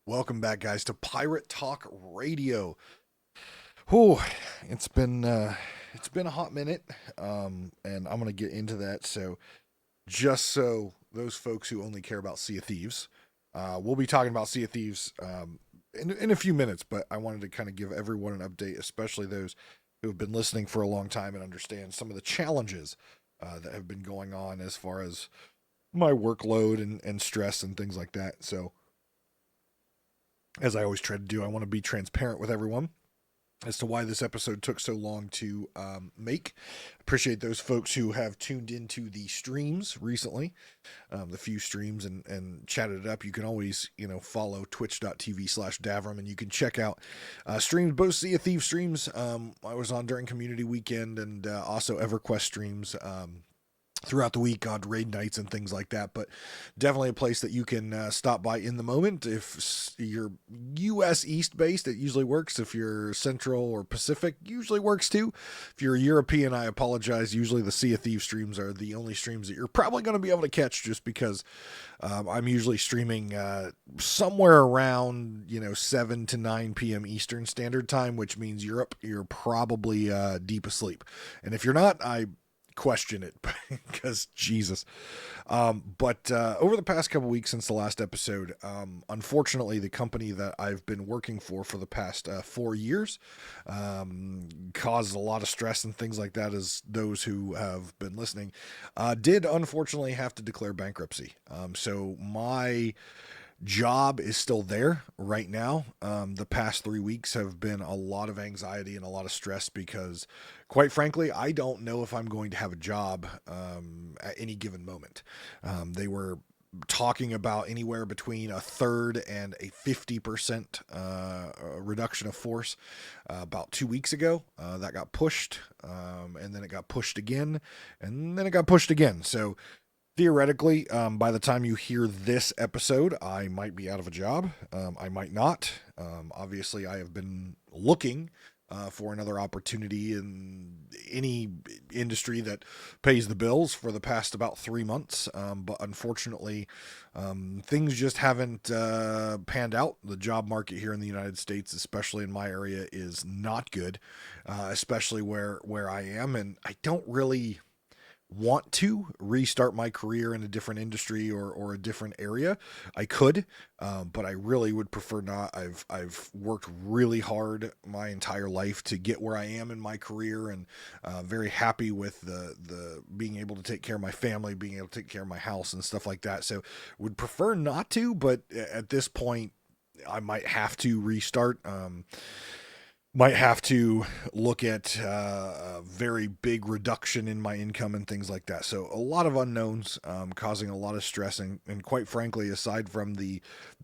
Welcome back, guys, to Pirate Talk Radio. Whew, it's been it's been a hot minute, and I'm gonna get into that. So, just so those folks who only care about Sea of Thieves, we'll be talking about Sea of Thieves in a few minutes. But I wanted to kind of give everyone an update, especially those who have been listening for a long time and understand some of the challenges that have been going on as far as my workload and stress and things like that. So, as I always try to do, I want to be transparent with everyone as to why this episode took so long to make. Appreciate those folks who have tuned into the streams recently, the few streams and chatted it up. You can always, follow twitch.tv/Davrim and you can check out streams, both Sea of Thieves streams I was on during community weekend and also EverQuest streams. Throughout the week on raid nights and things like that, but definitely a place that you can stop by in the moment. If you're US East based, it usually works. If you're Central or Pacific, usually works too. If you're European, I apologize. Usually the Sea of Thieves streams are the only streams that you're probably going to be able to catch, just because I'm usually streaming somewhere around 7 to 9 p.m. Eastern Standard Time, which means Europe, you're probably deep asleep. And if you're not, I question it because Jesus. But over the past couple weeks since the last episode, unfortunately, the company that I've been working for the past 4 years caused a lot of stress and things like that, as those who have been listening did unfortunately have to declare bankruptcy. So my job is still there right now. The past 3 weeks have been a lot of anxiety and a lot of stress because, quite frankly, I don't know if I'm going to have a job at any given moment. They were talking about anywhere between a third and a 50% reduction of force about 2 weeks ago. That got pushed, and then it got pushed again, and then it got pushed again. So theoretically, by the time you hear this episode, I might be out of a job. I might not. Obviously, I have been looking for another opportunity in any industry that pays the bills for the past about 3 months. But unfortunately, things just haven't panned out. The job market here in the United States, especially in my area, is not good, especially where I am. And I don't really want to restart my career in a different industry or a different area. I could, but I really would prefer not. I've worked really hard my entire life to get where I am in my career, and very happy with the being able to take care of my family, being able to take care of my house and stuff like that. So would prefer not to, but at this point, I might have to restart. Might have to look at a very big reduction in my income and things like that. So a lot of unknowns, causing a lot of stress, and quite frankly, aside from the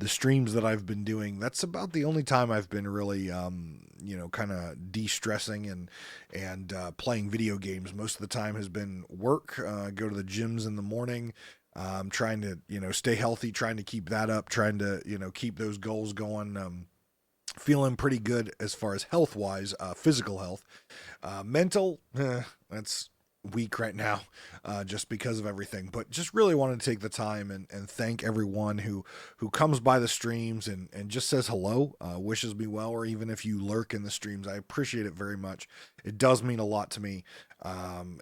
streams that I've been doing, that's about the only time I've been really, kind of de-stressing and playing video games. Most of the time has been work. Go to the gyms in the morning. Trying to stay healthy, trying to keep that up, trying to keep those goals going. Feeling pretty good as far as health wise, physical health. Mental, that's weak right now, just because of everything. But just really wanted to take the time and thank everyone who comes by the streams and just says hello, wishes me well, or even if you lurk in the streams. I appreciate it very much. It does mean a lot to me.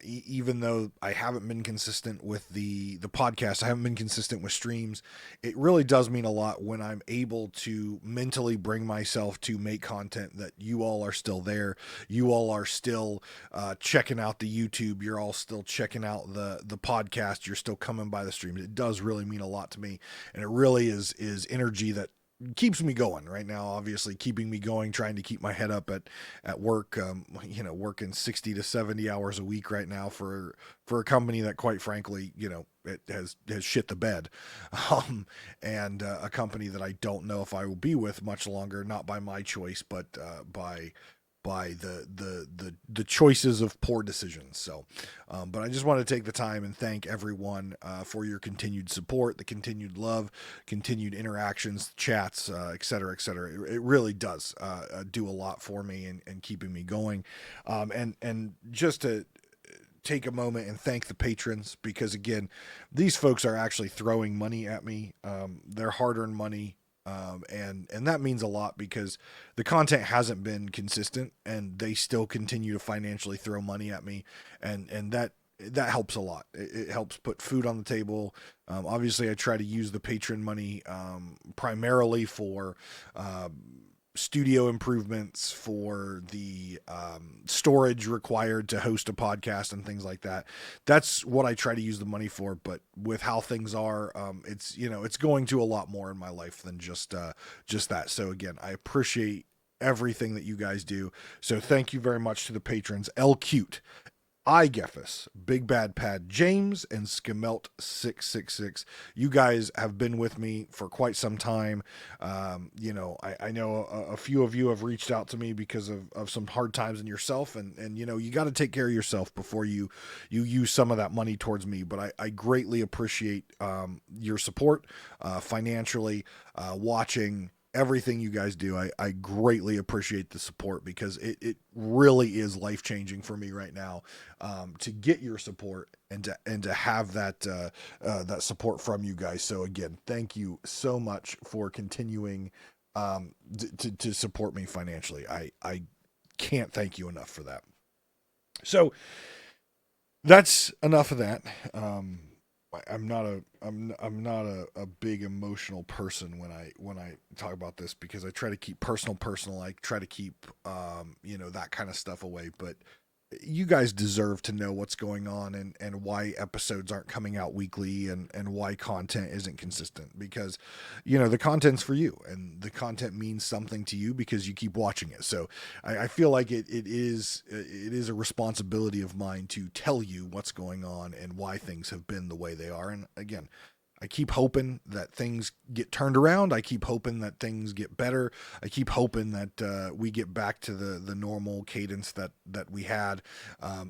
Even though I haven't been consistent with the podcast, I haven't been consistent with streams. It really does mean a lot when I'm able to mentally bring myself to make content that you all are still there. You all are still checking out the YouTube. You're all still checking out the podcast. You're still coming by the streams. It does really mean a lot to me, and it really is energy that keeps me going right now. Obviously keeping me going, trying to keep my head up at work. Working 60 to 70 hours a week right now for a company that, quite frankly, it has shit the bed. And a company that I don't know if I will be with much longer, not by my choice, but by the choices of poor decisions. So, but I just want to take the time and thank everyone for your continued support, the continued love, continued interactions, chats, et cetera, et cetera. It really does do a lot for me and keeping me going. And just to take a moment and thank the patrons, because again, these folks are actually throwing money at me, their hard-earned money, And that means a lot because the content hasn't been consistent, and they still continue to financially throw money at me, and that helps a lot. It helps put food on the table. Obviously, I try to use the patron money primarily for studio improvements, for the storage required to host a podcast and things like that. That's what I try to use the money for. But with how things are, it's going to a lot more in my life than just that. So again, I appreciate everything that you guys do. So thank you very much to the patrons: L Cute, iGeffus, Big Bad Pad James, and Skimelt666. You guys have been with me for quite some time. I know a few of you have reached out to me because of some hard times in yourself, and you got to take care of yourself before you use some of that money towards me. But I greatly appreciate your support financially, watching everything you guys do. I greatly appreciate the support because it really is life changing for me right now, to get your support and to have that support from you guys. So again, thank you so much for continuing to support me financially. I can't thank you enough for that. So that's enough of that. I'm not a big emotional person when I talk about this, because I try to keep personal. I try to keep that kind of stuff away. But you guys deserve to know what's going on, and why episodes aren't coming out weekly, and why content isn't consistent, because the content's for you, and the content means something to you because you keep watching it. So I feel like it is a responsibility of mine to tell you what's going on and why things have been the way they are. And again, I keep hoping that things get turned around. I keep hoping that things get better. I keep hoping that we get back to the normal cadence that we had.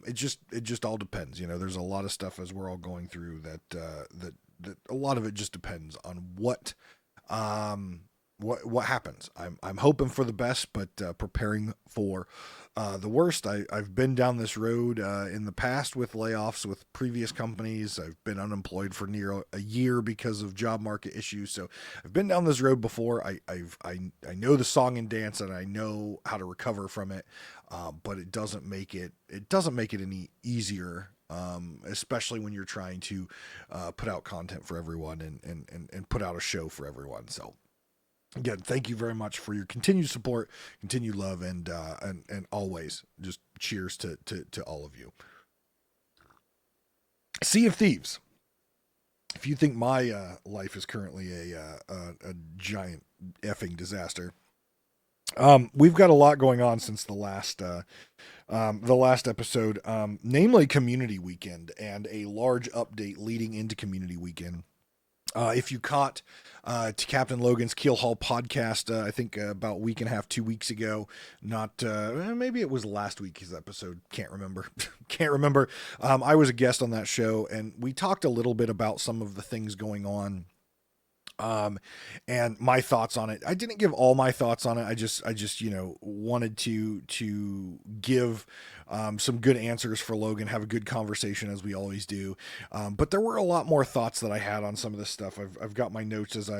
It just all depends. There's a lot of stuff as we're all going through that a lot of it just depends on what happens. I'm hoping for the best, but preparing for the worst. I've been down this road in the past with layoffs with previous companies. I've been unemployed for near a year because of job market issues. So I've been down this road before. I know the song and dance, and I know how to recover from it. But it doesn't make it any easier. Especially when you're trying to put out content for everyone, and put out a show for everyone. So again, thank you very much for your continued support, continued love, and always just cheers to all of you. Sea of Thieves. If you think my life is currently a giant effing disaster, we've got a lot going on since the last episode, namely Community Weekend, and a large update leading into Community Weekend. If you caught to Captain Logan's Keel Hall podcast, I think about a week and a half, 2 weeks ago, not maybe it was last week's episode, can't remember. I was a guest on that show, and we talked a little bit about some of the things going on, and my thoughts on it. I didn't give all my thoughts on it. I just wanted to give some good answers for Logan, have a good conversation as we always do. But there were a lot more thoughts that I had on some of this stuff. I've got my notes as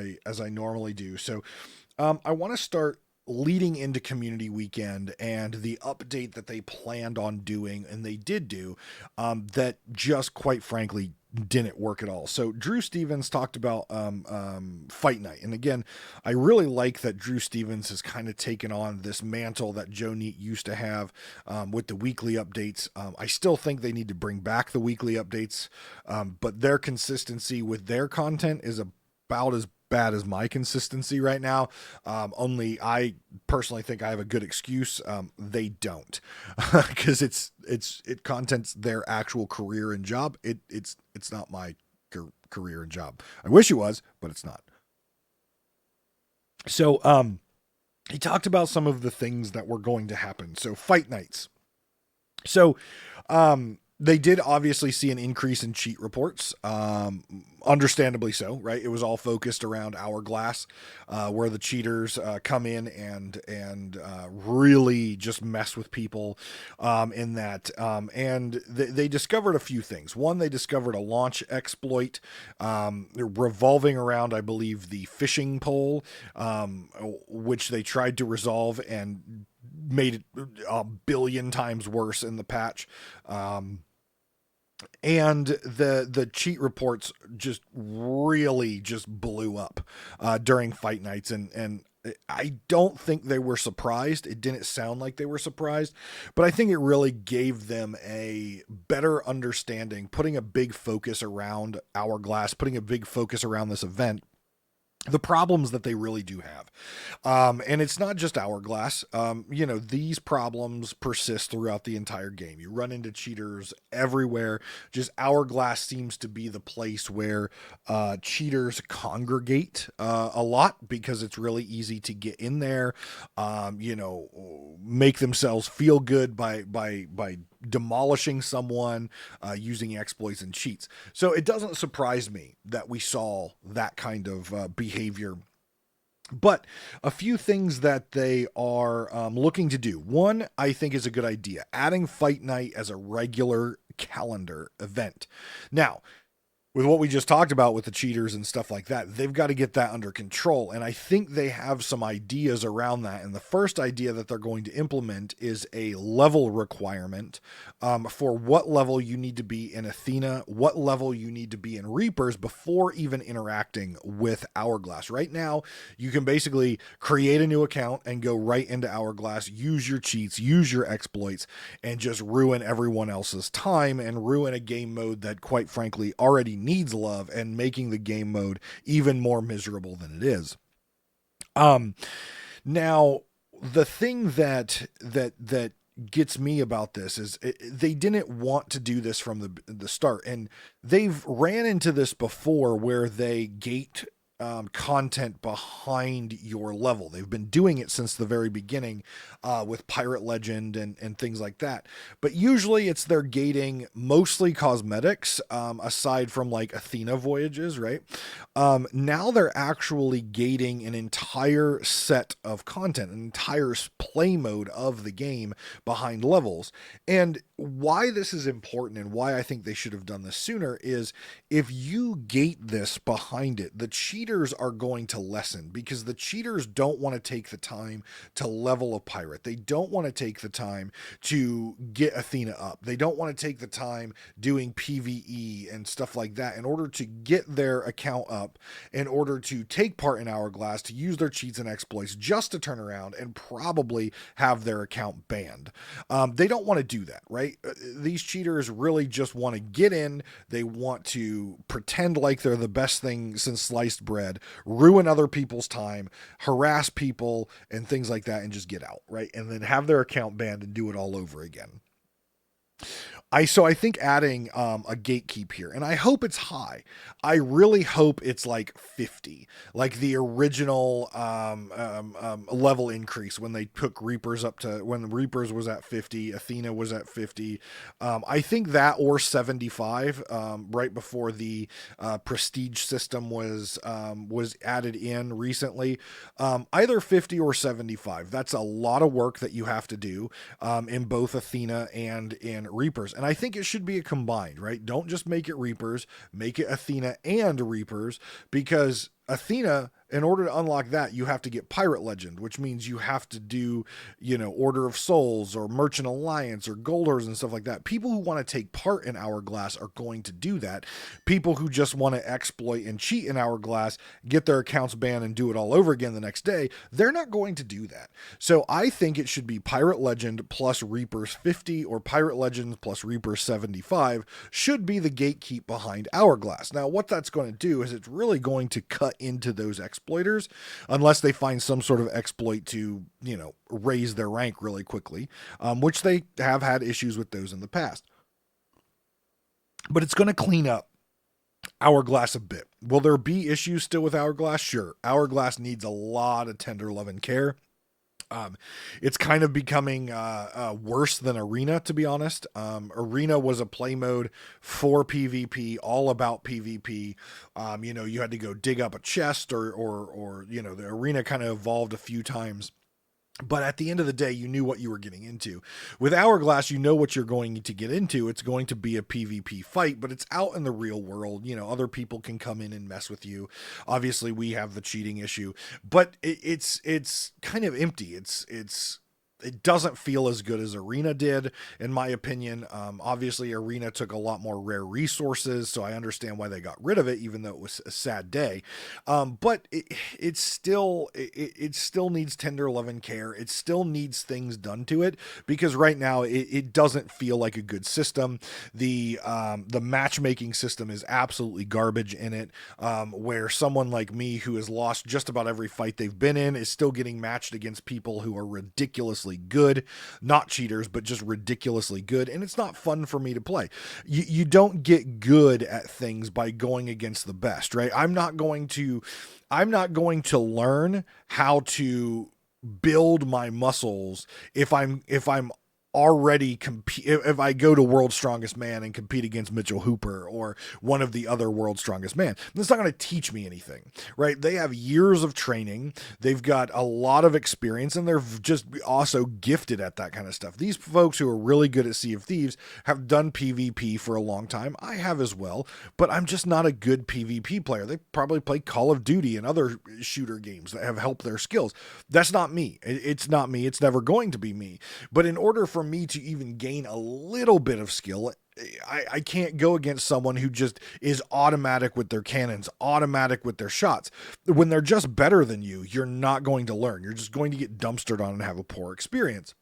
I normally do. So I want to start leading into Community Weekend and the update that they planned on doing, and they did do, that just quite frankly didn't work at all. So Drew Stevens talked about Fight Night, and again, I really like that Drew Stevens has kind of taken on this mantle that Joe Neat used to have with the weekly updates. I still think they need to bring back the weekly updates, but their consistency with their content is about as bad as my consistency right now. Only I personally think I have a good excuse. They don't, because it contents their actual career and job. It's not my career and job. I wish it was, but it's not. So he talked about some of the things that were going to happen. So fight nights. So They did obviously see an increase in cheat reports, understandably so, right? It was all focused around Hourglass, where the cheaters come in and really just mess with people in that. And they discovered a few things. One, they discovered a launch exploit revolving around, I believe, the fishing pole, which they tried to resolve and made it a billion times worse in the patch. And the cheat reports just really just blew up during fight nights, and I don't think they were surprised. It didn't sound like they were surprised, but I think it really gave them a better understanding, putting a big focus around Hourglass, putting a big focus around this event, the problems that they really do have. And it's not just Hourglass. These problems persist throughout the entire game. You run into cheaters everywhere. Just Hourglass seems to be the place where cheaters congregate a lot, because it's really easy to get in there, make themselves feel good by demolishing someone using exploits and cheats. So it doesn't surprise me that we saw that kind of behavior. But a few things that they are looking to do. One, I think, is a good idea: adding Fight Night as a regular calendar event. Now, with what we just talked about with the cheaters and stuff like that, they've got to get that under control. And I think they have some ideas around that. And the first idea that they're going to implement is a level requirement for what level you need to be in Athena, what level you need to be in Reapers before even interacting with Hourglass. Right now, you can basically create a new account and go right into Hourglass, use your cheats, use your exploits, and just ruin everyone else's time and ruin a game mode that, quite frankly, already needs love, and making the game mode even more miserable than it is. Now, the thing that gets me about this is they didn't want to do this from the start, and they've ran into this before where they gate content behind your level. They've been doing it since the very beginning with Pirate Legend and things like that. But usually it's they're gating mostly cosmetics, aside from like Athena voyages, right? Now they're actually gating an entire set of content, an entire play mode of the game behind levels. And why this is important and why I think they should have done this sooner is, if you gate this behind it, the cheaters are going to lessen, because the cheaters don't want to take the time to level a pirate. They don't want to take the time to get Athena up. They don't want to take the time doing PvE and stuff like that in order to get their account up, in order to take part in Hourglass, to use their cheats and exploits, just to turn around and probably have their account banned. They don't want to do that, right? These cheaters really just want to get in. They want to pretend like they're the best thing since sliced bread, ruin other people's time, harass people and things like that, and just get out, right? And then have their account banned and do it all over again. I think adding a gatekeep here, and I hope it's high. I really hope it's like 50, like the original level increase when they took Reapers up to, when Reapers was at 50, Athena was at 50. I think that, or 75, right before the prestige system was added in recently. Either 50 or 75. That's a lot of work that you have to do in both Athena and in Reapers. And I think it should be a combined, right? Don't just make it Reapers, make it Athena and Reapers, because Athena, in order to unlock that, you have to get Pirate Legend, which means you have to do, Order of Souls or Merchant Alliance or Golders and stuff like that. People who want to take part in Hourglass are going to do that. People who just want to exploit and cheat in Hourglass, get their accounts banned and do it all over again the next day, they're not going to do that. So I think it should be Pirate Legend plus Reapers 50, or Pirate Legend plus Reapers 75 should be the gatekeep behind Hourglass. Now, what that's going to do is it's really going to cut into those exploiters, unless they find some sort of exploit to, raise their rank really quickly, which they have had issues with those in the past. But it's going to clean up Hourglass a bit. Will there be issues still with Hourglass? Sure. Hourglass needs a lot of tender love and care. Um, it's kind of becoming worse than Arena, to be honest. Arena was a play mode for PvP, all about PvP. You had to go dig up a chest, or the Arena kind of evolved a few times. But at the end of the day, you knew what you were getting into. With Hourglass, you know what you're going to get into. It's going to be a PvP fight, but it's out in the real world. Other people can come in and mess with you. Obviously, we have the cheating issue, but it's kind of empty. It doesn't feel as good as Arena did, in my opinion. Obviously, Arena took a lot more rare resources, so I understand why they got rid of it, even though it was a sad day. But it still needs tender love and care. It still needs things done to it, because right now it doesn't feel like a good system. The matchmaking system is absolutely garbage in it, where someone like me, who has lost just about every fight they've been in, is still getting matched against people who are ridiculously good, not cheaters, but just ridiculously good, and it's not fun for me to play. You don't get good at things by going against the best, right? I'm not going to learn how to build my muscles if I'm already if I go to World's Strongest Man and compete against Mitchell Hooper or one of the other World's Strongest Man. That's not going to teach me anything, right? They have years of training. They've got a lot of experience, and they're just also gifted at that kind of stuff. These folks who are really good at Sea of Thieves have done PvP for a long time. I have as well, but I'm just not a good PvP player. They probably play Call of Duty and other shooter games that have helped their skills. That's not me. It's not me. It's never going to be me. But in order for me to even gain a little bit of skill, I can't go against someone who just is automatic with their cannons, automatic with their shots. When they're just better than you, you're not going to learn. You're just going to get dumpstered on and have a poor experience.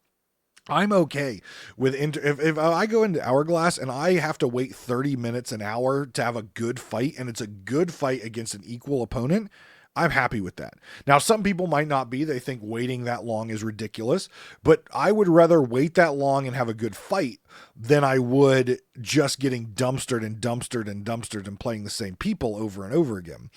I'm okay with if I go into Hourglass and I have to wait 30 minutes, an hour to have a good fight, and it's a good fight against an equal opponent, I'm happy with that. Now, some people might not be. They think waiting that long is ridiculous, but I would rather wait that long and have a good fight than I would just getting dumpstered and playing the same people over and over again.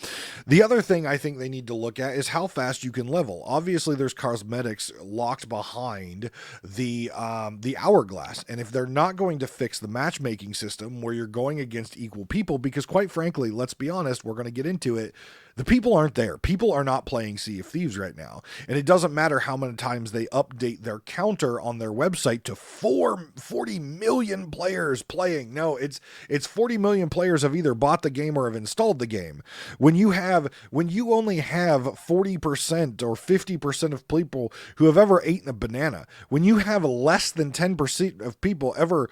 The other thing I think they need to look at is how fast you can level. Obviously, there's cosmetics locked behind the Hourglass, and if they're not going to fix the matchmaking system where you're going against equal people, because quite frankly, let's be honest, we're going to get into it, the people aren't there. People are not playing Sea of Thieves right now. And it doesn't matter how many times they update their counter on their website to 40 million players playing. No, it's 40 million players have either bought the game or have installed the game. When you only have 40% or 50% of people who have ever eaten a banana, when you have less than 10% of people ever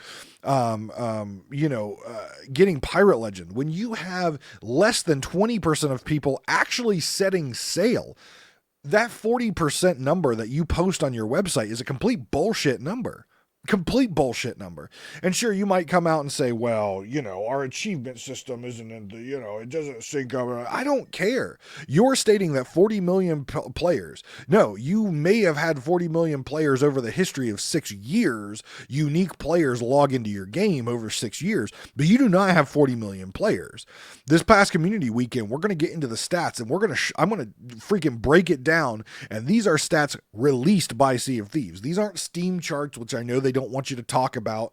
getting Pirate Legend, when you have less than 20% of people actually setting sail, that 40% number that you post on your website is a complete bullshit number. And sure, you might come out and say, well, our achievement system isn't in the, it doesn't sync up. I don't care. You're stating that 40 million players. No, you may have had 40 million players over the history of 6 years. Unique players log into your game over 6 years, but you do not have 40 million players. This past community weekend, we're going to get into the stats, and I'm going to freaking break it down. And these are stats released by Sea of Thieves. These aren't Steam charts, which I know they don't want you to talk about,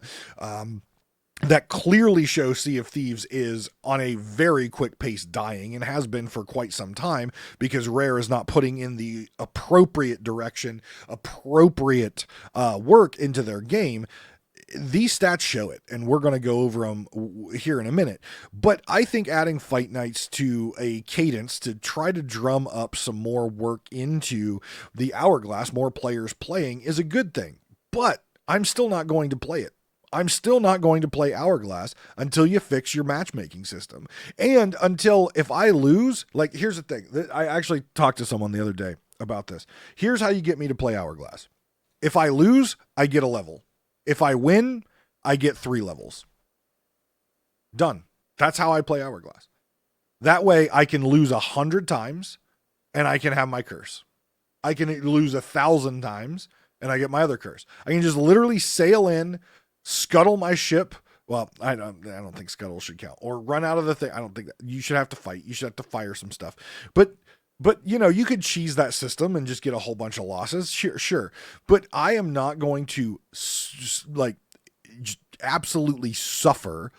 that clearly show Sea of Thieves is on a very quick pace dying, and has been for quite some time, because Rare is not putting in the appropriate direction, appropriate work into their game. These stats show it, and we're going to go over them here in a minute. But I think adding fight nights to a cadence to try to drum up some more work into the Hourglass, more players playing, is a good thing. But I'm still not going to play it. I'm still not going to play Hourglass until you fix your matchmaking system. And until, if I lose, here's the thing. I actually talked to someone the other day about this. Here's how you get me to play Hourglass. If I lose, I get a level. If I win, I get 3 levels. Done. That's how I play Hourglass. That way I can lose 100 times and I can have my curse. I can lose 1,000 times and I get my other curse. I can just literally sail in, scuttle my ship. Well, I don't think scuttle should count. Or run out of the thing. I don't think that. You should have to fight. You should have to fire some stuff. But But, you know, you could cheese that system and just get a whole bunch of losses. Sure, sure. But I am not going to like absolutely suffer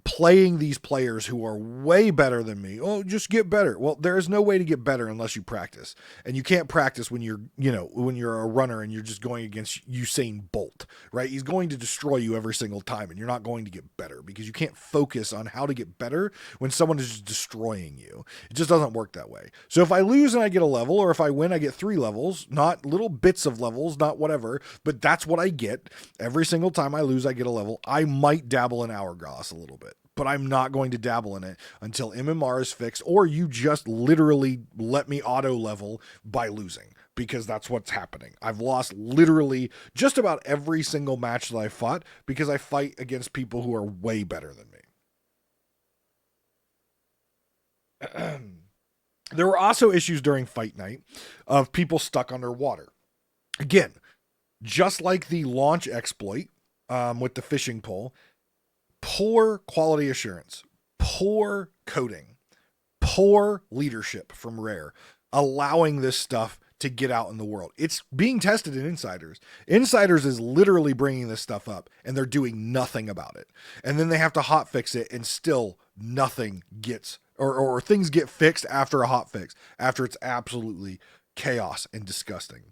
playing these players who are way better than me. Oh, just get better. Well, there is no way to get better unless you practice. And you can't practice when you're, you know, when you're a runner and you're just going against Usain Bolt, right? He's going to destroy you every single time and you're not going to get better because you can't focus on how to get better when someone is just destroying you. It just doesn't work that way. So if I lose and I get a level, or if I win, I get 3 levels, not little bits of levels, not whatever, but that's what I get. Every single time I lose, I get a level. I might dabble in Hourglass a little bit, but I'm not going to dabble in it until MMR is fixed, or you just literally let me auto level by losing, because that's what's happening. I've lost literally just about every single match that I fought because I fight against people who are way better than me. There were also issues during fight night of people stuck underwater. Again, just like the launch exploit with the fishing pole, poor quality assurance, poor coding, poor leadership from Rare, allowing this stuff to get out in the world. It's being tested in Insiders. Insiders is literally bringing this stuff up and they're doing nothing about it. And then they have to hotfix it and still nothing gets, or things get fixed after a hotfix, after it's absolutely chaos and disgusting.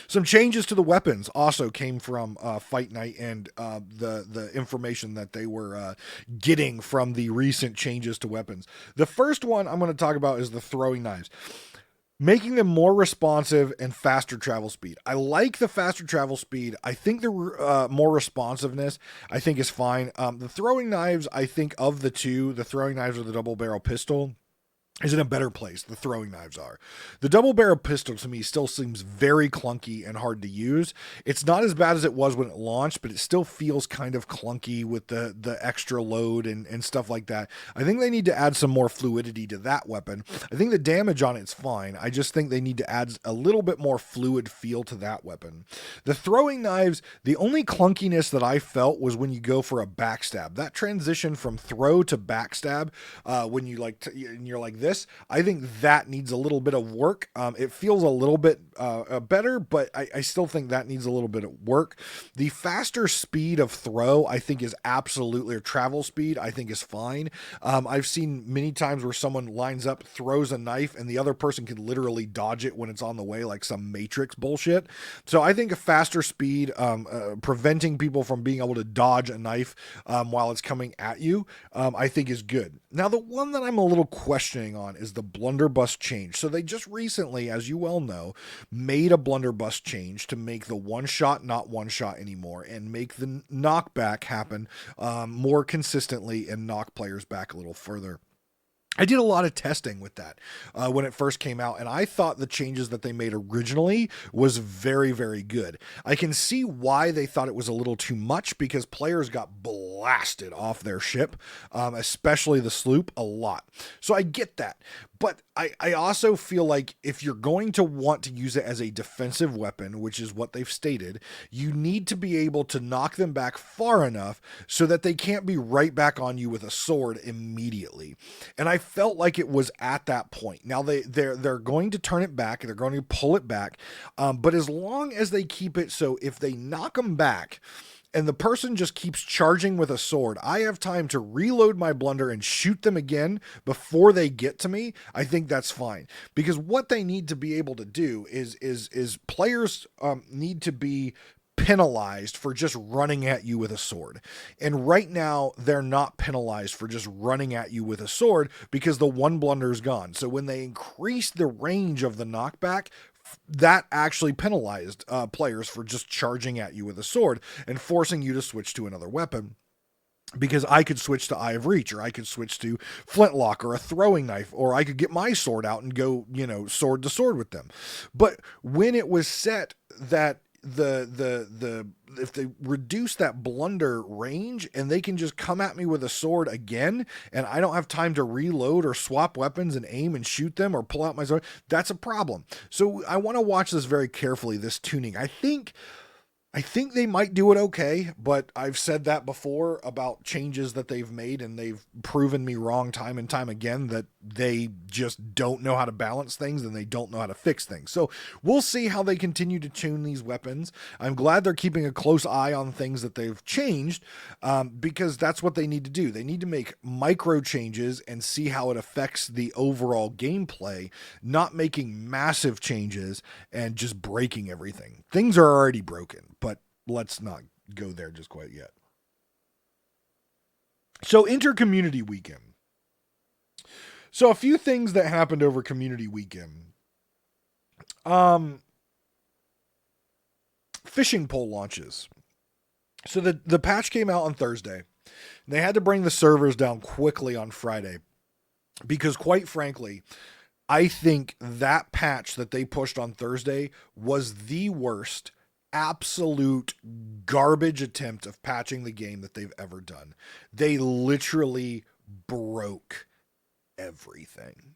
Some changes to the weapons also came from Fight Night and the information that they were getting from the recent changes to weapons. The first one I'm going to talk about is the throwing knives, making them more responsive and faster travel speed. I like the faster travel speed. I think the more responsiveness, I think, is fine. The throwing knives, I think of the two, the throwing knives or the double barrel pistol, is in a better place. The throwing knives are. The double barrel pistol to me still seems very clunky and hard to use. It's not as bad as it was when it launched, but it still feels kind of clunky with the extra load and stuff like that. I think they need to add some more fluidity to that weapon. I think the damage on it's fine. I just think they need to add a little bit more fluid feel to that weapon. The throwing knives, the only clunkiness that I felt was when you go for a backstab. That transition from throw to backstab, when you and you're like this, I think that needs a little bit of work. It feels a little bit better, but I still think that needs a little bit of work. The faster speed of throw, I think, is absolutely, or travel speed, I think, is fine. I've seen many times where someone lines up, throws a knife, and the other person can literally dodge it when it's on the way, like some Matrix bullshit. So I think a faster speed, preventing people from being able to dodge a knife while it's coming at you, I think is good. Now, the one that I'm a little questioning on is the blunderbuss change. So they just recently, as you well know, made a blunderbuss change to make the one shot not one shot anymore and make the knockback happen more consistently and knock players back a little further. I did a lot of testing with that when it first came out, and I thought the changes that they made originally was very, very good. I can see why they thought it was a little too much, because players got blasted off their ship, especially the sloop, a lot. So I get that. But I also feel like if you're going to want to use it as a defensive weapon, which is what they've stated, you need to be able to knock them back far enough so that they can't be right back on you with a sword immediately. And I felt like it was at that point. Now they're going to turn it back, they're going to pull it back, but as long as they keep it so if they knock them back and the person just keeps charging with a sword, I have time to reload my blunder and shoot them again before they get to me, I think that's fine. Because what they need to be able to do is players need to be penalized for just running at you with a sword. And right now, they're not penalized for just running at you with a sword because the one blunder is gone. So when they increase the range of the knockback, that actually penalized players for just charging at you with a sword and forcing you to switch to another weapon. Because I could switch to Eye of Reach, or I could switch to Flintlock or a throwing knife, or I could get my sword out and go, sword to sword with them. But when it was set that if they reduce that blunder range and they can just come at me with a sword again and I don't have time to reload or swap weapons and aim and shoot them or pull out my sword, that's a problem. So I want to watch this very carefully, this tuning. I think I think they might do it okay, but I've said that before about changes that they've made, and they've proven me wrong time and time again that they just don't know how to balance things and they don't know how to fix things. So we'll see how they continue to tune these weapons. I'm glad they're keeping a close eye on things that they've changed, because that's what they need to do. They need to make micro changes and see how it affects the overall gameplay, not making massive changes and just breaking everything. Things are already broken, but let's not go there just quite yet. So, Inter-Community Weekend. So, a few things that happened over Community Weekend. Fishing pole launches. So, the patch came out on Thursday. They had to bring the servers down quickly on Friday because, quite frankly, I think that patch that they pushed on Thursday was the worst, absolute garbage attempt of patching the game that they've ever done. They literally broke everything.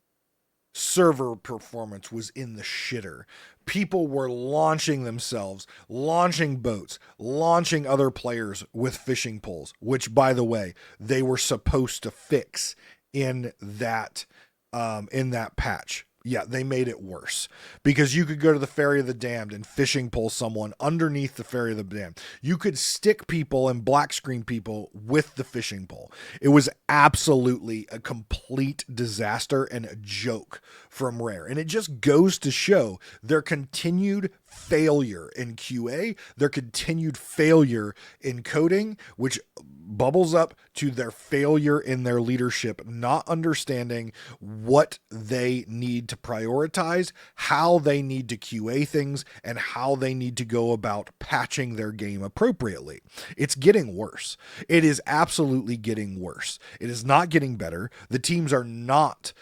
Server performance was in the shitter. People were launching themselves, launching boats, launching other players with fishing poles, which, by the way, they were supposed to fix in that patch. Yeah, they made it worse because you could go to the Ferry of the Damned and fishing pole someone underneath the Ferry of the Damned. You could stick people and black screen people with the fishing pole. It was absolutely a complete disaster and a joke from Rare. And it just goes to show their continued failure in QA, their continued failure in coding, which bubbles up to their failure in their leadership, not understanding what they need to prioritize, how they need to QA things, and how they need to go about patching their game appropriately. It's getting worse. It is absolutely getting worse. It is not getting better. The teams are not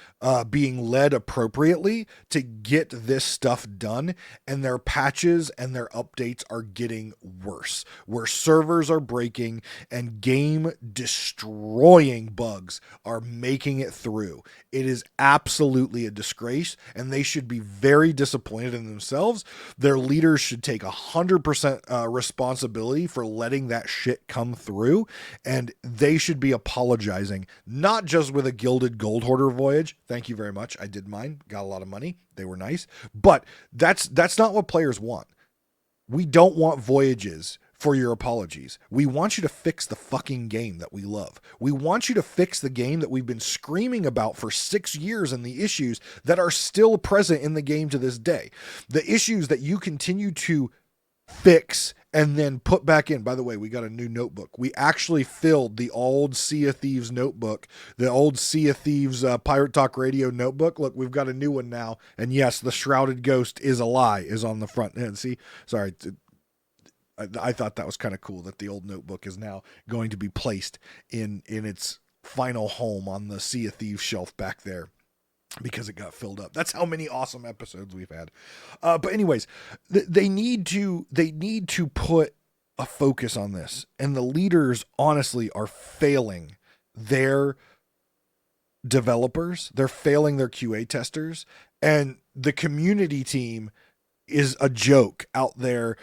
being led appropriately to get this stuff done, and their patches and their updates are getting worse, where servers are breaking and game destroying bugs are making it through. It is absolutely a disgrace, and they should be very disappointed in themselves. Their leaders should take 100% responsibility for letting that shit come through, and they should be apologizing, not just with a Gilded Gold Hoarder voyage. Thank you very much. I did mine. Got a lot of money. They were nice. But that's not what players want. We don't want voyages for your apologies. We want you to fix the fucking game that we love. We want you to fix the game that we've been screaming about for 6 years and the issues that are still present in the game to this day. The issues that you continue to fix and then put back in. By the way, we got a new notebook. We actually filled the old Sea of Thieves notebook, the old Sea of Thieves Pirate Talk Radio notebook. Look, we've got a new one now. And yes, the Shrouded Ghost is a lie is on the front. And see, sorry, I thought that was kind of cool that the old notebook is now going to be placed in its final home on the Sea of Thieves shelf back there, because it got filled up. That's how many awesome episodes we've had. But anyways, they need to put a focus on this. And the leaders honestly are failing their developers. They're failing their QA testers. And the community team is a joke out there.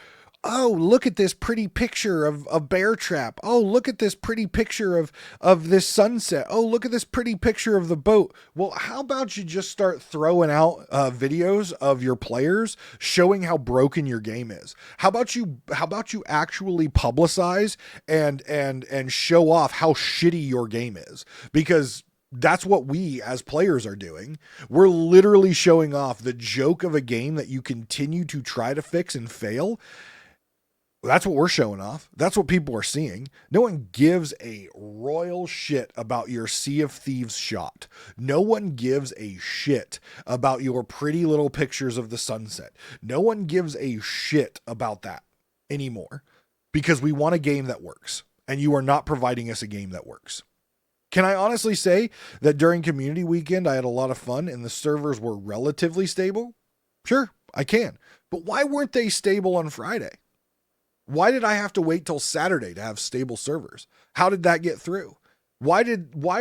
Oh, look at this pretty picture of Bear Trap. Oh, look at this pretty picture of this sunset. Oh, look at this pretty picture of the boat. Well, how about you just start throwing out videos of your players showing how broken your game is? How about you actually publicize and show off how shitty your game is? Because that's what we as players are doing. We're literally showing off the joke of a game that you continue to try to fix and fail. That's what we're showing off. That's what people are seeing. No one gives a royal shit about your Sea of Thieves shot. No one gives a shit about your pretty little pictures of the sunset. No one gives a shit about that anymore, because we want a game that works, and you are not providing us a game that works. Can I honestly say that during Community Weekend, I had a lot of fun and the servers were relatively stable? Sure, I can. But why weren't they stable on Friday? Why did I have to wait till Saturday to have stable servers? How did that get through? Why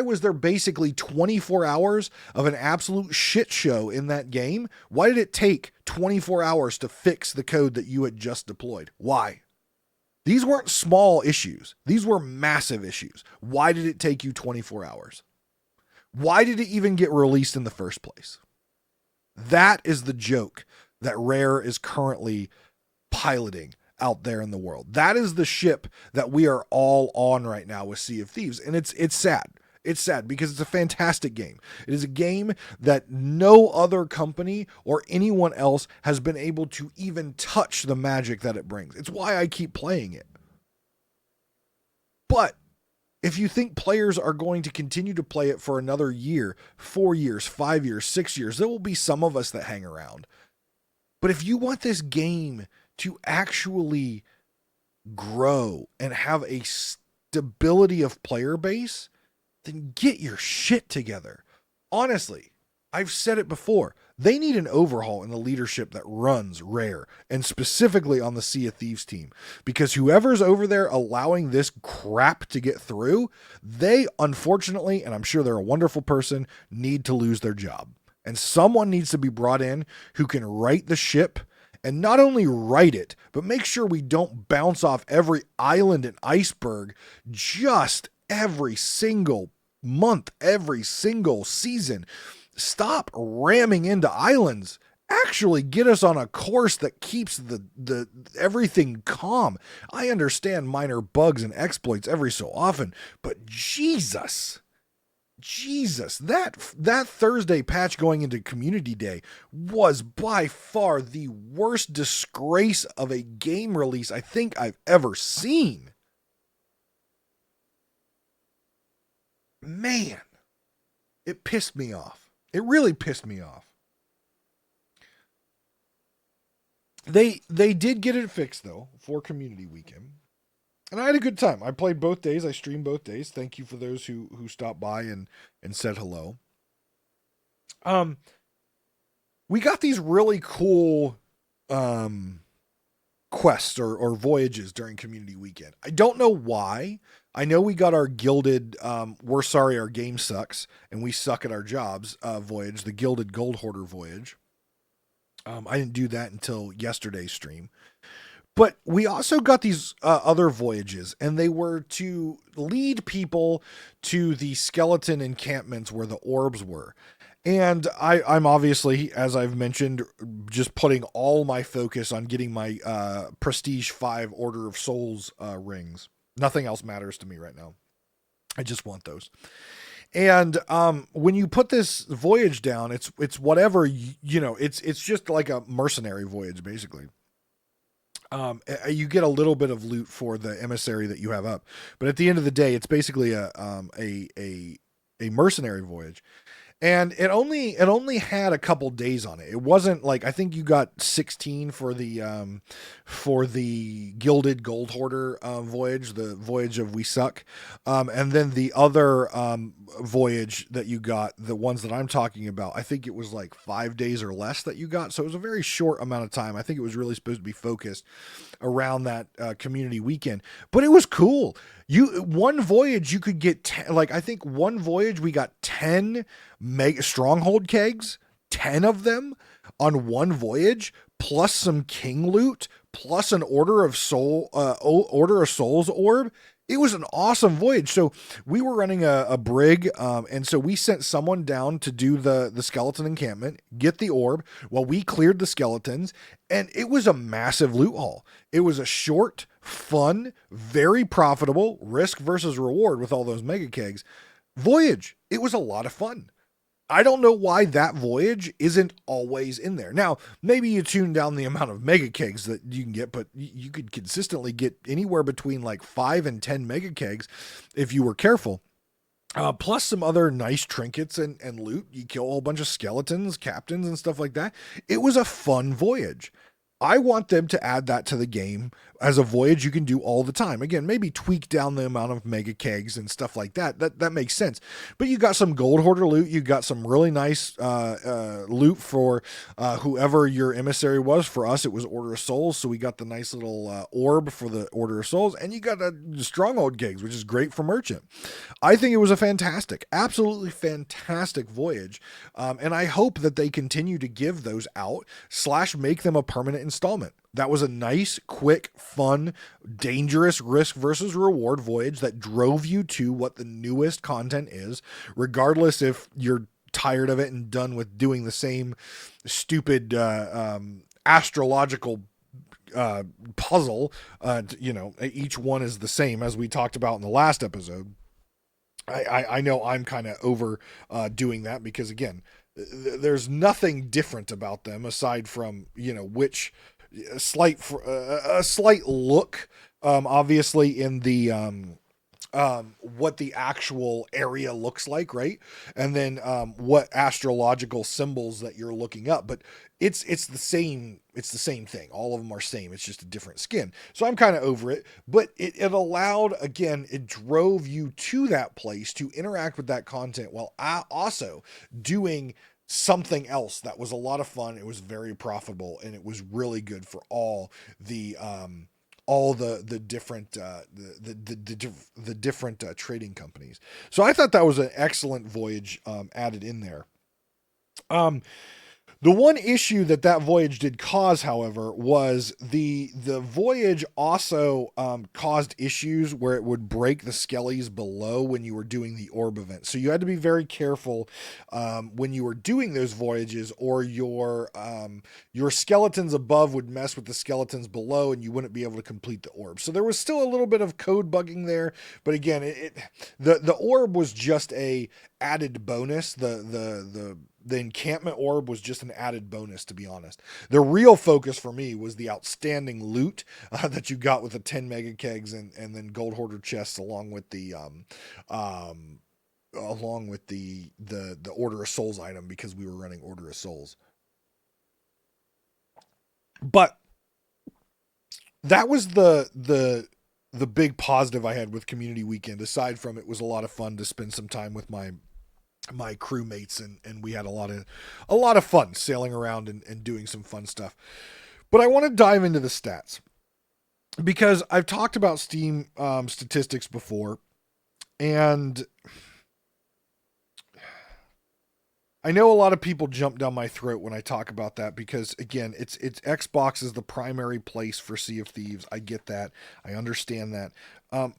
was there basically 24 hours of an absolute shit show in that game? Why did it take 24 hours to fix the code that you had just deployed? Why? These weren't small issues. These were massive issues. Why did it take you 24 hours? Why did it even get released in the first place? That is the joke that Rare is currently piloting out there in the world. That is the ship that we are all on right now with Sea of Thieves. And it's sad. It's sad because it's a fantastic game. It is a game that no other company or anyone else has been able to even touch the magic that it brings. It's why I keep playing it. But if you think players are going to continue to play it for another year, 4 years, 5 years, 6 years, there will be some of us that hang around. But if you want this game to actually grow and have a stability of player base, then get your shit together. Honestly, I've said it before. They need an overhaul in the leadership that runs Rare, and specifically on the Sea of Thieves team, because whoever's over there allowing this crap to get through, they unfortunately, and I'm sure they're a wonderful person, need to lose their job. And someone needs to be brought in who can right the ship, and not only right it, but make sure we don't bounce off every island and iceberg just every single month, every single season. Stop ramming into islands. Actually get us on a course that keeps the everything calm. I understand minor bugs and exploits every so often, but Jesus, that Thursday patch going into Community Day was by far the worst disgrace of a game release I think I've ever seen. Man, it pissed me off. It really pissed me off. They did get it fixed though for Community Weekend. And I had a good time. I played both days. I streamed both days. Thank you for those who stopped by and said hello. We got these really cool quests or voyages during Community Weekend. I don't know why. I know we got our gilded we're sorry our game sucks and we suck at our jobs voyage, the gilded gold hoarder voyage. I didn't do that until yesterday's stream. But we also got these other voyages, and they were to lead people to the skeleton encampments where the orbs were. And I'm obviously, as I've mentioned, just putting all my focus on getting my Prestige 5 Order of Souls rings. Nothing else matters to me right now. I just want those. And when you put this voyage down, it's whatever, it's just like a mercenary voyage, basically. You get a little bit of loot for the emissary that you have up, but at the end of the day, it's basically a mercenary voyage. And it only had a couple days on it. It wasn't like, I think you got 16 for the gilded gold hoarder voyage, the voyage of We Suck, and then the other voyage that you got, the ones that I'm talking about, I think it was like 5 days or less that you got. So it was a very short amount of time. I think it was really supposed to be focused around that Community Weekend, but it was cool. One voyage you could get I think one voyage we got 10 mega stronghold kegs, 10 of them on one voyage, plus some king loot, plus an Order of Souls orb. It was an awesome voyage. So we were running a brig, and so we sent someone down to do the skeleton encampment, get the orb, while we cleared the skeletons, and it was a massive loot haul. It was a short, fun, very profitable, risk versus reward with all those mega kegs voyage. It was a lot of fun. I don't know why that voyage isn't always in there. Now, maybe you tune down the amount of mega kegs that you can get, but you could consistently get anywhere between like 5 and 10 mega kegs if you were careful. Plus some other nice trinkets and loot. You kill a whole bunch of skeletons, captains, and stuff like that. It was a fun voyage. I want them to add that to the game as a voyage you can do all the time. Again, maybe tweak down the amount of mega kegs and stuff like that. That makes sense. But you got some gold hoarder loot. You got some really nice loot for whoever your emissary was. For us, it was Order of Souls. So we got the nice little orb for the Order of Souls. And you got stronghold kegs, which is great for merchant. I think it was a absolutely fantastic voyage. And I hope that they continue to give those out / make them a permanent installment. That was a nice, quick, fun, dangerous risk versus reward voyage that drove you to what the newest content is, regardless if you're tired of it and done with doing the same stupid astrological puzzle. Each one is the same, as we talked about in the last episode. I know I'm kind of over doing that because, again, there's nothing different about them aside from, which a slight look, obviously, in the what the actual area looks like, right? And then what astrological symbols that you're looking up. But it's the same thing. All of them are same. It's just a different skin. So I'm kind of over it. But it allowed, again, it drove you to that place to interact with that content while also doing something else that was a lot of fun. It was very profitable, and it was really good for all the different the different trading companies. So I thought that was an excellent voyage added in there. The one issue that voyage did cause, however, was the voyage also caused issues where it would break the skellies below when you were doing the orb event. So you had to be very careful when you were doing those voyages, or your skeletons above would mess with the skeletons below, and you wouldn't be able to complete the orb. So there was still a little bit of code bugging there, but again, the orb was just a added bonus. The encampment orb was just an added bonus, to be honest. The real focus for me was the outstanding loot that you got with the 10 mega kegs and then gold hoarder chests, along with the Order of Souls item, because we were running Order of Souls. But that was the big positive I had with Community Weekend. Aside from, it was a lot of fun to spend some time with my crewmates, and we had a lot of fun sailing around and doing some fun stuff. But I want to dive into the stats, because I've talked about Steam statistics before, and I know a lot of people jump down my throat when I talk about that, because, again, it's Xbox is the primary place for Sea of Thieves. I get that. I understand that.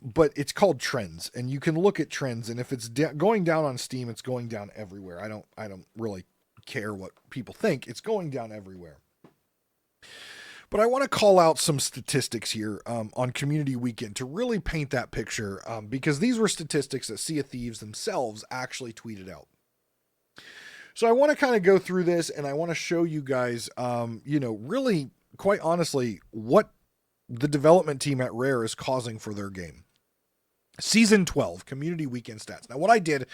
But it's called trends, and you can look at trends, and if it's going down on Steam, it's going down everywhere. I don't really care what people think. It's going down everywhere. But I want to call out some statistics here on Community Weekend to really paint that picture, because these were statistics that Sea of Thieves themselves actually tweeted out. So I want to kind of go through this, and I want to show you guys, really, quite honestly, what the development team at Rare is causing for their game. Season 12, Community Weekend stats. Now, what I did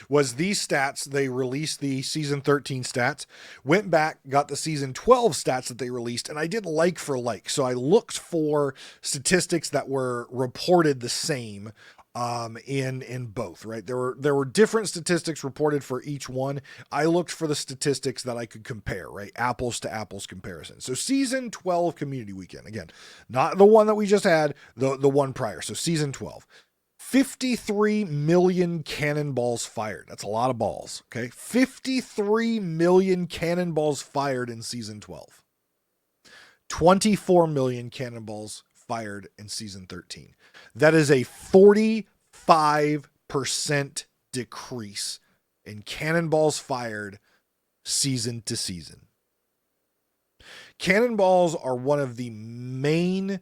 was these stats, they released the Season 13 stats, went back, got the Season 12 stats that they released, and I did like for like. So I looked for statistics that were reported the same in both, right? There were different statistics reported for each one. I looked for the statistics that I could compare, right? Apples to apples comparison. So Season 12 Community Weekend, again, not the one that we just had, the one prior. So Season 12, 53 million cannonballs fired. That's a lot of balls, okay? 53 million cannonballs fired in Season 12. 24 million cannonballs fired in Season 13. That is a 45% decrease in cannonballs fired season to season. Cannonballs are one of the main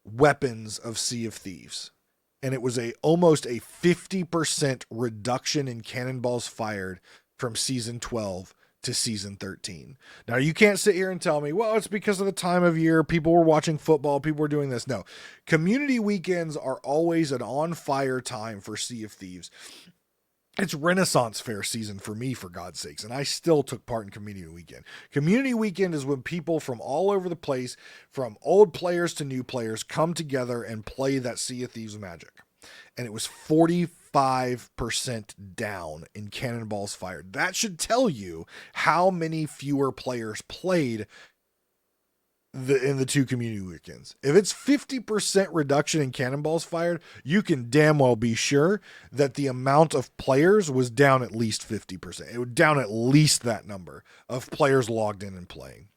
weapons of Sea of Thieves, and it was almost a 50% reduction in cannonballs fired from Season 12 to Season 13. Now, you can't sit here and tell me, well, it's because of the time of year. People were watching football. People were doing this. No. Community weekends are always an on-fire time for Sea of Thieves. It's Renaissance Fair season for me, for God's sakes, and I still took part in Community Weekend. Community Weekend is when people from all over the place, from old players to new players, come together and play that Sea of Thieves magic. And it was 45% down in cannonballs fired. That should tell you how many fewer players played in the two community weekends. If it's 50% reduction in cannonballs fired, you can damn well be sure that the amount of players was down at least 50%. It was down at least that number of players logged in and playing.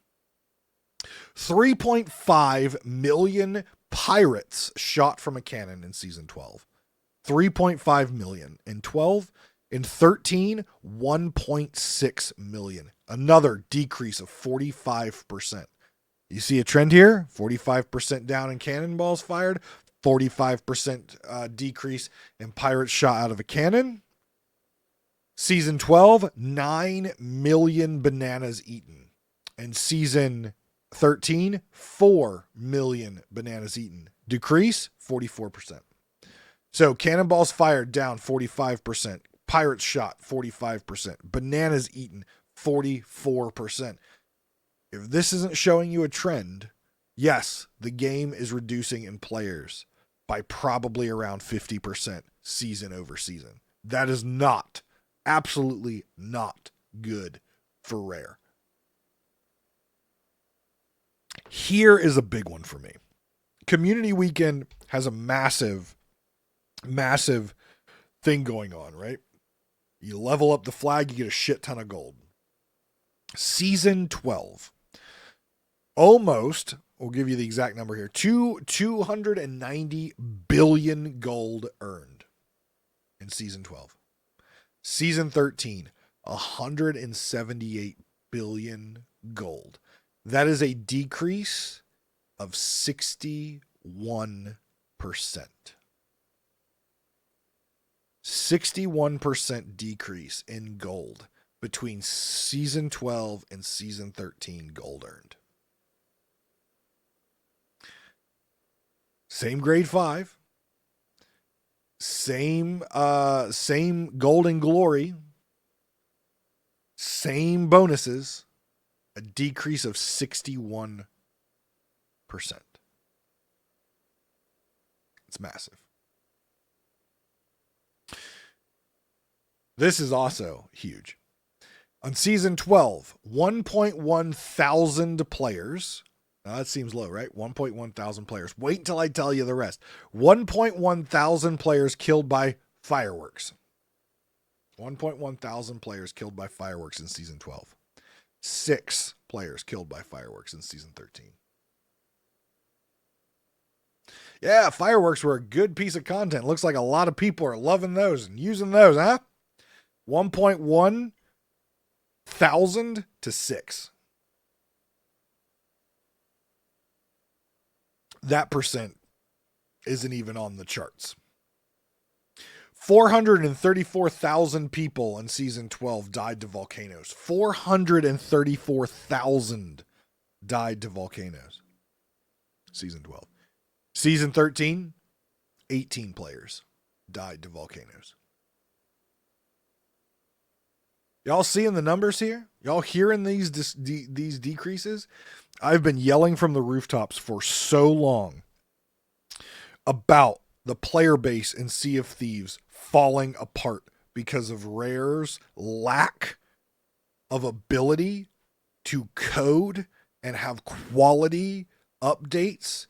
3.5 million pirates shot from a cannon in season 12. 3.5 million. In 12, in 13, 1.6 million. Another decrease of 45%. You see a trend here? 45% down in cannonballs fired, 45% decrease in pirates shot out of a cannon. Season 12, 9 million bananas eaten. And season 13, 4 million bananas eaten. Decrease, 44%. So cannonballs fired down 45%. Pirates shot 45%. Bananas eaten 44%. If this isn't showing you a trend, yes, the game is reducing in players by probably around 50% season over season. That is not, absolutely not good for Rare. Here is a big one for me. Community Weekend has a massive thing going on, right? You level up the flag, you get a shit ton of gold. Season 12. Almost, we'll give you the exact number here, 290 billion gold earned in season 12. Season 13, 178 billion gold. That is a decrease of 61%. 61% decrease in gold between season 12 and season 13 gold earned. Same grade 5. Same golden glory. Same bonuses. A decrease of 61%. It's massive. This is also huge. On season 12, 1.1 thousand players. Now that seems low, right? 1.1 thousand players. Wait until I tell you the rest. 1.1 thousand players killed by fireworks. 1.1 thousand players killed by fireworks in season 12. 6 players killed by fireworks in season 13. Yeah, fireworks were a good piece of content. Looks like a lot of people are loving those and using those, huh? 1.1 thousand to 6. That percent isn't even on the charts. 434,000 people in season 12 died to volcanoes. 434,000 died to volcanoes. Season 12. Season 13, 18 players died to volcanoes. Y'all seeing the numbers here? Y'all hearing these decreases? I've been yelling from the rooftops for so long about the player base in Sea of Thieves falling apart because of Rare's lack of ability to code and have quality updates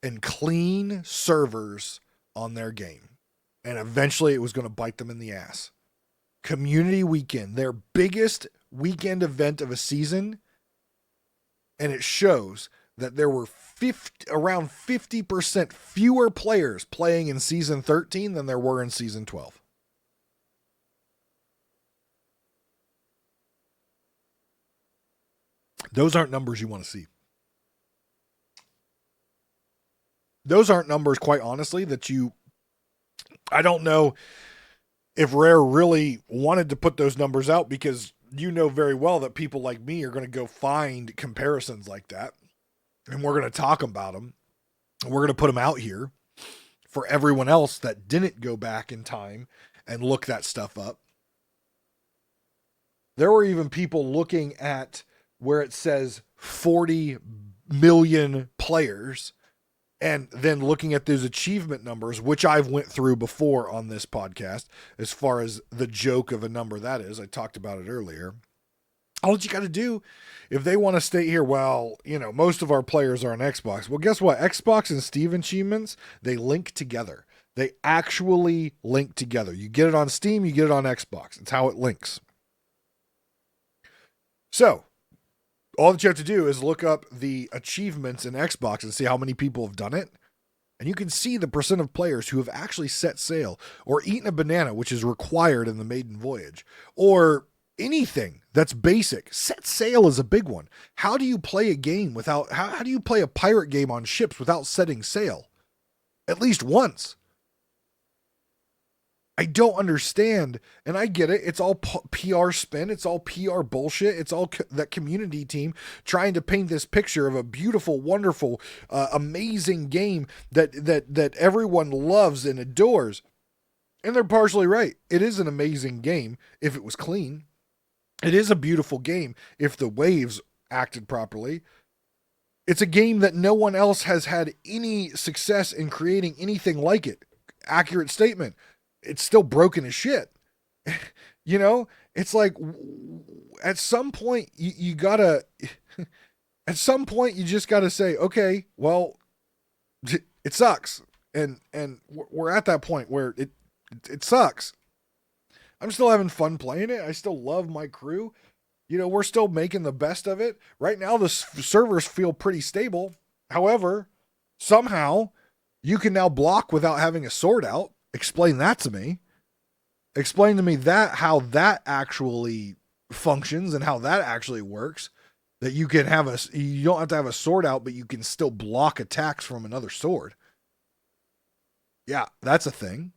and clean servers on their game. And eventually it was going to bite them in the ass. Community Weekend, their biggest weekend event of a season, and it shows that there were around 50% fewer players playing in season 13 than there were in season 12. Those aren't numbers you want to see. Those aren't numbers, quite honestly, I don't know if Rare really wanted to put those numbers out, because you know very well that people like me are going to go find comparisons like that, and we're going to talk about them, and we're going to put them out here for everyone else that didn't go back in time and look that stuff up. There were even people looking at where it says 40 million players and then looking at those achievement numbers, which I've went through before on this podcast, as far as the joke of a number that is. I talked about it earlier. All that you got to do, if they want to stay here, well, most of our players are on Xbox. Well, guess what? Xbox and Steam achievements, they link together. They actually link together. You get it on Steam, you get it on Xbox. It's how it links. So, All that you have to do is look up the achievements in Xbox and see how many people have done it. And you can see the percent of players who have actually set sail or eaten a banana, which is required in the maiden voyage, or anything that's basic. Set sail is a big one. How do you play a game without, how do you play a pirate game on ships without setting sail? At least once. I don't understand, and I get it. It's all PR spin. It's all PR bullshit. It's all that community team trying to paint this picture of a beautiful, wonderful, amazing game that everyone loves and adores. And they're partially right. It is an amazing game if it was clean. It is a beautiful game if the waves acted properly. It's a game that no one else has had any success in creating anything like it. Accurate statement. It's still broken as shit. You know, it's like at some point you gotta, at some point you just gotta say, okay, well, it sucks. And we're at that point where it sucks. I'm still having fun playing it. I still love my crew. You know, we're still making the best of it. Right now, the servers feel pretty stable. However, somehow you can now block without having a sword out. Explain that to me. Explain to me how that actually functions and how that actually works. That you can you don't have to have a sword out, but you can still block attacks from another sword. Yeah, that's a thing.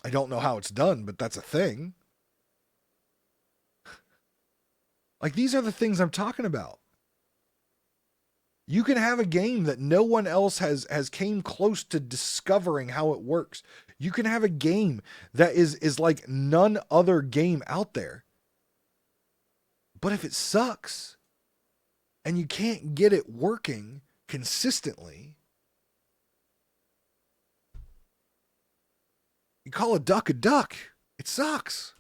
I don't know how it's done, but that's a thing. Like, these are the things I'm talking about. You can have a game that no one else has came close to discovering how it works. You can have a game that is like none other game out there. But if it sucks and you can't get it working consistently, you call a duck a duck. It sucks.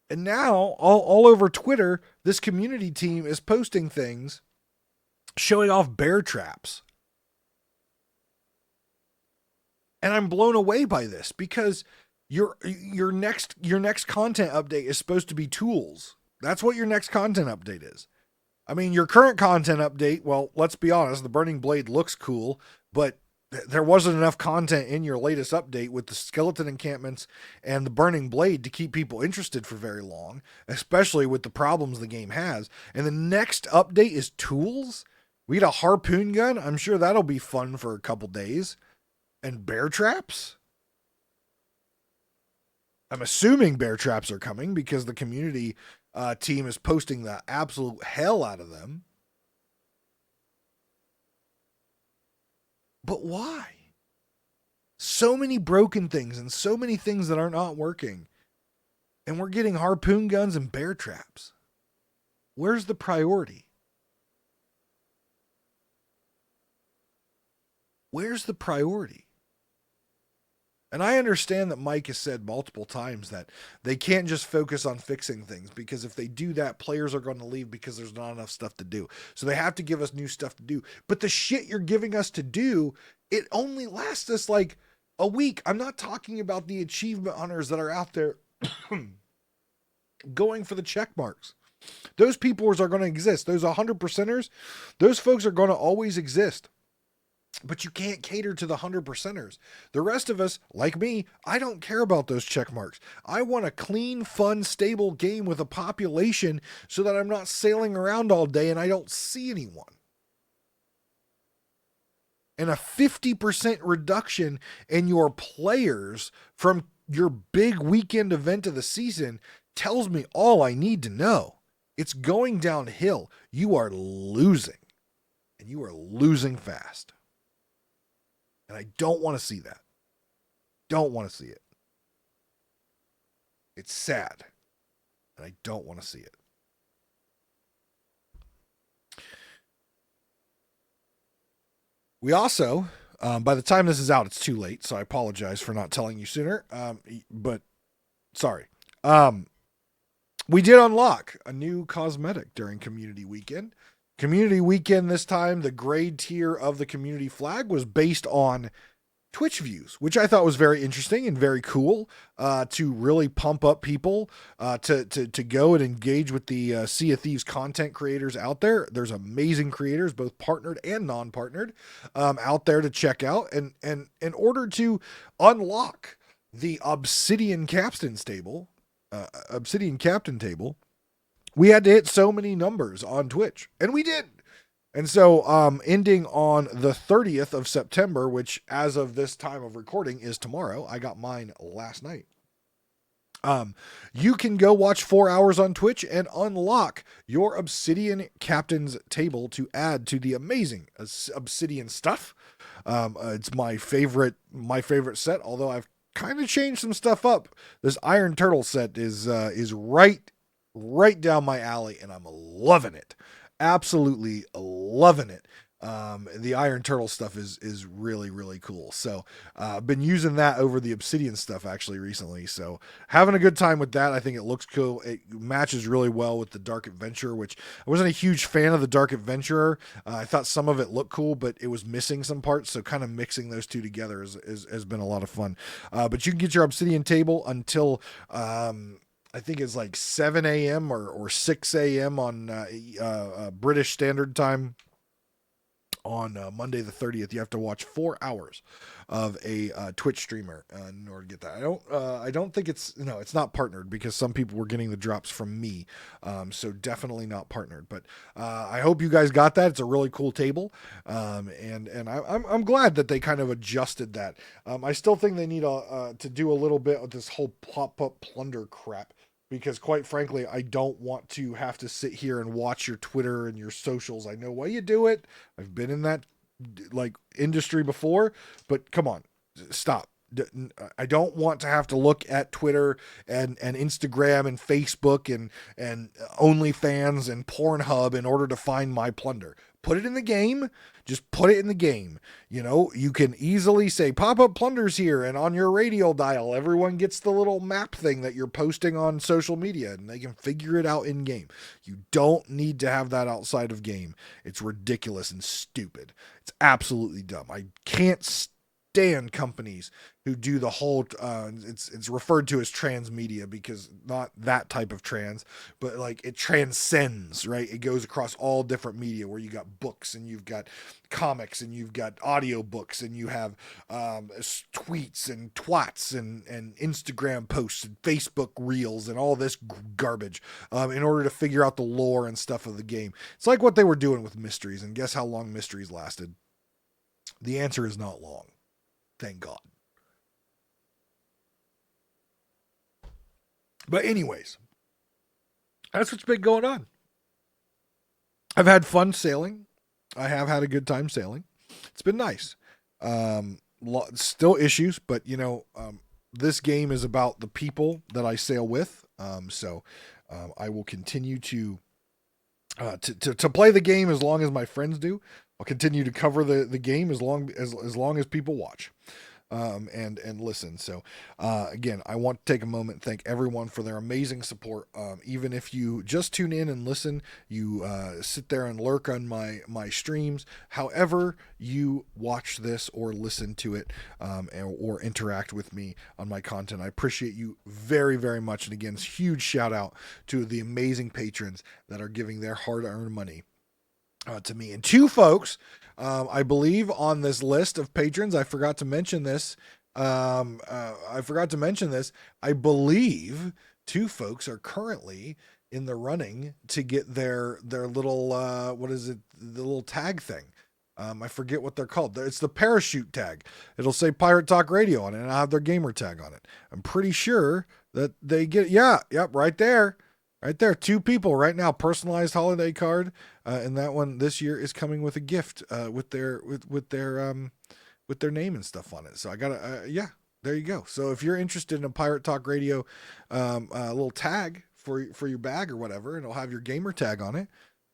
And now, all over Twitter, this community team is posting things showing off bear traps. And I'm blown away by this because your next content update is supposed to be tools. That's what your next content update is. I mean, your current content update, well, let's be honest, the Burning Blade looks cool, but there wasn't enough content in your latest update with the skeleton encampments and the Burning Blade to keep people interested for very long, especially with the problems the game has. And the next update is tools. We got a harpoon gun. I'm sure that'll be fun for a couple days. And bear traps. I'm assuming bear traps are coming because the community team is posting the absolute hell out of them. But why? So many broken things and so many things that are not working. And we're getting harpoon guns and bear traps. Where's the priority? Where's the priority? And I understand that Mike has said multiple times that they can't just focus on fixing things because if they do that, players are going to leave because there's not enough stuff to do. So they have to give us new stuff to do. But the shit you're giving us to do, it only lasts us like a week. I'm not talking about the achievement hunters that are out there going for the check marks. Those people are going to exist. Those 100%ers, those folks are going to always exist. But you can't cater to the 100%ers. The rest of us, like me, I don't care about those check marks. I want a clean, fun, stable game with a population so that I'm not sailing around all day and I don't see anyone. And a 50% reduction in your players from your big weekend event of the season tells me all I need to know. It's going downhill. You are losing. And you are losing fast. And I don't want to see that. Don't want to see it. It's sad. And I don't want to see it. We also, by the time this is out, it's too late. So I apologize for not telling you sooner. But sorry. We did unlock a new cosmetic during Community Weekend. Community Weekend this time, the grade tier of the community flag was based on Twitch views, which I thought was very interesting and very cool, to really pump up people, to go and engage with the Sea of Thieves content creators out there. There's amazing creators, both partnered and non-partnered, out there to check out, and in order to unlock the Obsidian Captain table, we had to hit so many numbers on Twitch, and we did. And so, ending on the 30th of September, which as of this time of recording is tomorrow, I got mine last night. You can go watch 4 hours on Twitch and unlock your Obsidian Captain's table to add to the amazing Obsidian stuff. It's my favorite set, although I've kind of changed some stuff up. This Iron Turtle set is right down my alley, and I'm loving it. Absolutely loving it. The Iron Turtle stuff is really, really cool. So I've been using that over the Obsidian stuff actually recently. So having a good time with that. I think it looks cool. It matches really well with the Dark Adventurer, which I wasn't a huge fan of the Dark Adventurer. I thought some of it looked cool, but it was missing some parts. So kind of mixing those two together has been a lot of fun. But you can get your Obsidian table until I think it's like 7 a.m. or 6 a.m. on British Standard Time on Monday the 30th. You have to watch 4 hours of a Twitch streamer in order to get that. I don't think it's not partnered, because some people were getting the drops from me, so definitely not partnered. But I hope you guys got that. It's a really cool table, and I'm glad that they kind of adjusted that. I still think they need to do a little bit of this whole pop-up plunder crap, because quite frankly, I don't want to have to sit here and watch your Twitter and your socials. I know why you do it. I've been in that industry before, but come on, stop. I don't want to have to look at Twitter and Instagram and Facebook and OnlyFans and Pornhub in order to find my plunder. Put it in the game. Just put it in the game. You can easily say pop-up plunders here, and on your radial dial, everyone gets the little map thing that you're posting on social media, and they can figure it out in game. You don't need to have that outside of game. It's ridiculous and stupid. It's absolutely dumb. I can't stand companies who do the whole it's referred to as transmedia, because not that type of trans, but like it transcends, right? It goes across all different media, where you got books and you've got comics and you've got audio books and you have tweets and twats and Instagram posts and Facebook reels and all this garbage, in order to figure out the lore and stuff of the game. It's like what they were doing with mysteries, and guess how long mysteries lasted? The answer is not long. Thank God. But anyways, that's what's been going on. I've had fun sailing. I have had a good time sailing. It's been nice. Still issues, but this game is about the people that I sail with. So I will continue to play the game as long as my friends do. I'll continue to cover the game as long as people watch. And listen. So, again, I want to take a moment and thank everyone for their amazing support. Even if you just tune in and listen, you sit there and lurk on my streams, however you watch this or listen to it, or interact with me on my content, I appreciate you very, very much. And again, huge shout out to the amazing patrons that are giving their hard-earned money to me. And two folks, I believe, on this list of patrons, I forgot to mention this. I believe two folks are currently in the running to get their little what is it? The little tag thing. I forget what they're called. It's the parachute tag. It'll say Pirate Talk Radio on it, and I'll have their gamer tag on it. I'm pretty sure that they get. Yeah, yep, right there. Right there, two people right now, personalized holiday card, and that one this year is coming with a gift with their name and stuff on it. So I gotta, there you go. So if you're interested in a Pirate Talk Radio little tag for your bag or whatever, and it'll have your gamer tag on it,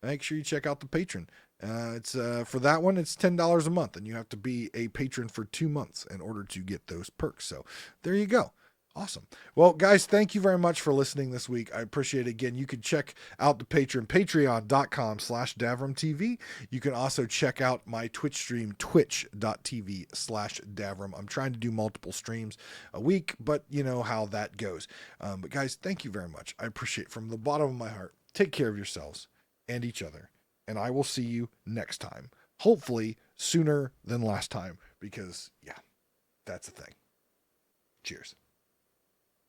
make sure you check out the patron. It's for that one, it's $10 a month, and you have to be a patron for 2 months in order to get those perks. So there you go. Awesome. Well, guys, thank you very much for listening this week. I appreciate it. Again, you can check out the Patreon, patreon.com/DavrimTV. You can also check out my Twitch stream, twitch.tv/Davrim. I'm trying to do multiple streams a week, but you know how that goes. But guys, thank you very much. I appreciate it from the bottom of my heart. Take care of yourselves and each other. And I will see you next time. Hopefully sooner than last time, because yeah, that's the thing. Cheers.